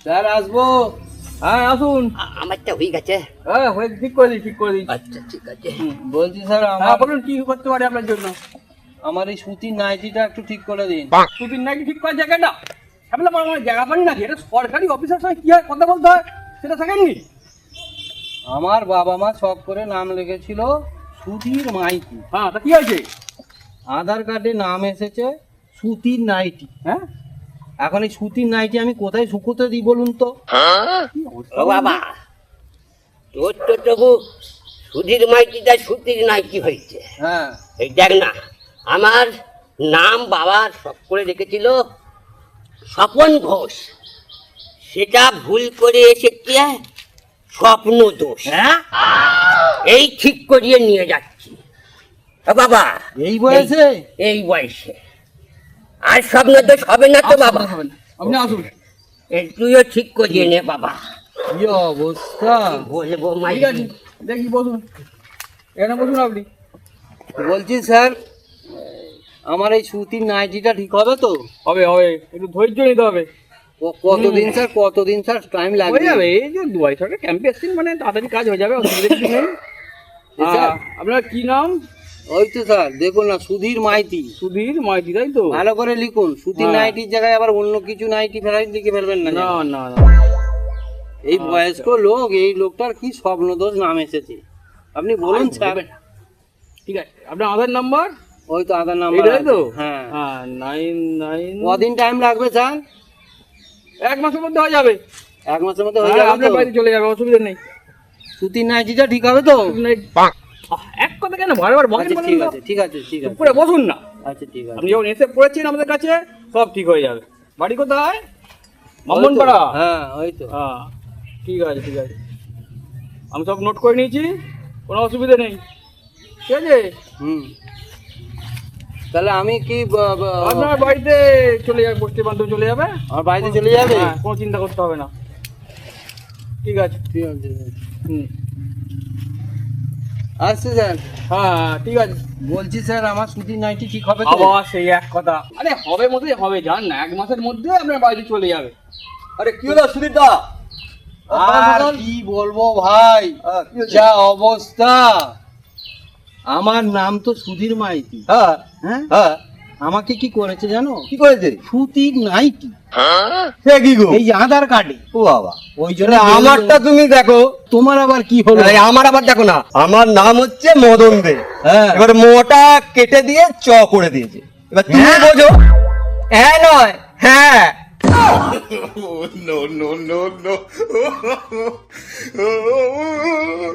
Sir আসবো। হ্যাঁ আসুন। আমারটা হয়ে গেছে। হ্যাঁ হয়ে ঠিক করে দিই, ঠিক করে দিই। আচ্ছা ঠিক আছে। বলছি স্যার হ্যাঁ বলুন, কি করতে পারি আপনার জন্য? আমার এই সুতির নাইটিটা একটু ঠিক করে দিন। দুদিন নাকি ঠিক করার জায়গাটা সামনে আমার জায়গা পানি নাকি? এটা সরকারি অফিসার সঙ্গে কি হয় কথা বলতে হয় সেটা থাকেননি? আমার বাবা মা শখ করে নাম লিখেছিল সুধীর মাইতি। হ্যাঁ তা কি হয়েছে? আধার কার্ডে নাম এসেছে সুতির নাইটি। হ্যাঁ এখন এই সুতির নাইটি আমি কোথায় শুকোতে দিই বলুন তো? ও বাবা, তোর তো তবু সুধীর মাইতিটা সুধীর নাইটি হয়েছে। হ্যাঁ এই দেখ না, আমার নাম বাবার সব করে রেখেছিল স্বপন ঘোষ, সেটা ভুল করে এসেছে স্বপ্ন দোষ। হ্যাঁ এই ঠিক করিয়ে নিয়ে যাচ্ছি। ও বাবা, এই বয়সে? এই বয়সে আর স্বপ্ন দোষ হবে না তো বাবা? আপনি আসুন। এই তুইও ঠিক করিয়ে নে বাবা। কি অবস্থা! বলবো মাই। ঠিক আছে, দেখি বসুন, এখানে বসুন আপনি। বলছি স্যার, আমার এই সুতির নাইটিটা ঠিক হবে তো? হবে হবে, একটু ধৈর্য নিতে হবে। কতদিন স্যার, কতদিন স্যার টাইম হয়ে লাগবে? যাবে, এই যে দুয়াই সরকার ক্যাম্পে এসছেন মানে তাড়াতাড়ি কাজ হয়ে যাবে, অসুবিধা কিছু নেই। স্যার, আপনার কি নাম? ওই তো স্যার দেখুন না, সুধীর মাইতি। সুধীর মাইতি, তাই তো? ভালো করে লিখুন, সুতির হ্যাঁ। নাইটির জায়গায় আবার অন্য কিছু নাইটি ফেরাইটি লিখে ফেলবেন না। না যেন। না না, এই বয়স্ক লোক, এই লোকটার কি স্বপ্নদোষ নাম এসেছে আপনি বলুন স্যার। ঠিক আছে, আপনার আধার নাম্বার? ওই তো আধার নাম্বার। এইটাই তো? হ্যাঁ। হ্যাঁ 99। কদিন টাইম লাগবে স্যার? 1 মাসের মধ্যে হয়ে যাবে। 1 মাসের মধ্যে হয়ে হ্যাঁ, যাবে আপনার তো? বাড়িতে চলে যাবে, অসুবিধা নেই। সুতির নাইটিটা ঠিক হবে তো? এক কথা কেন বারবার বলেন? আচ্ছা ঠিক আছে, ঠিক আছে, ঠিক চুপ আছে। করে বসুন না। আচ্ছা ঠিক আছে। আপনি যখন এসে পড়েছেন আমাদের কাছে, সব ঠিক হয়ে যাবে। বাড়ি কোথায়? ব্রাহ্মণপাড়া? হ্যাঁ ওই তো। হ্যাঁ ঠিক আছে ঠিক আছে, আমি সব নোট করে নিয়েছি, কোনো অসুবিধা নেই। ঠিক আছে, হুম। তাহলে আমি কি আপনার বাড়িতে চলে যাবে, বসতে বান্ধব চলে যাবে। আমার বাড়িতে চলে যাবে? হ্যাঁ, কোনো চিন্তা করতে হবে না। ঠিক আছে। ঠিক আছে। হুম, আচ্ছা স্যার, হ্যাঁ ঠিক আছে। বলছি স্যার আমার সুতির নাইটি ঠিক হবে তো? আবার সেই এক কথা, আরে হবে মতোই হবে, জান না 1 মাসের মধ্যে আপনার বাড়িতে চলে যাবে। আরে কি হলো সুদীপদা? আর কি বলবো ভাই, যা অবস্থা! আমার নাম তো সুধীর মাইতি। হ্যাঁ হ্যাঁ, হ্যাঁ, আমাকে কি করেছে জানো? কি করেছে? সুতির নাইটি সে কি গো? এই আধার কার্ডে। ও বাবা, ওই জন্য আমারটা তুমি দেখো। তোমার আবার কি হলো? এই আমার আবার দেখো না, আমার নাম হচ্ছে মদন দে। হ্যাঁ। এবার মোটা কেটে দিয়ে চ করে দিয়েছে। এবার তুমি হ্যাঁ? বোঝো। হ্যাঁ নয়, হ্যাঁ। no, no, no, no.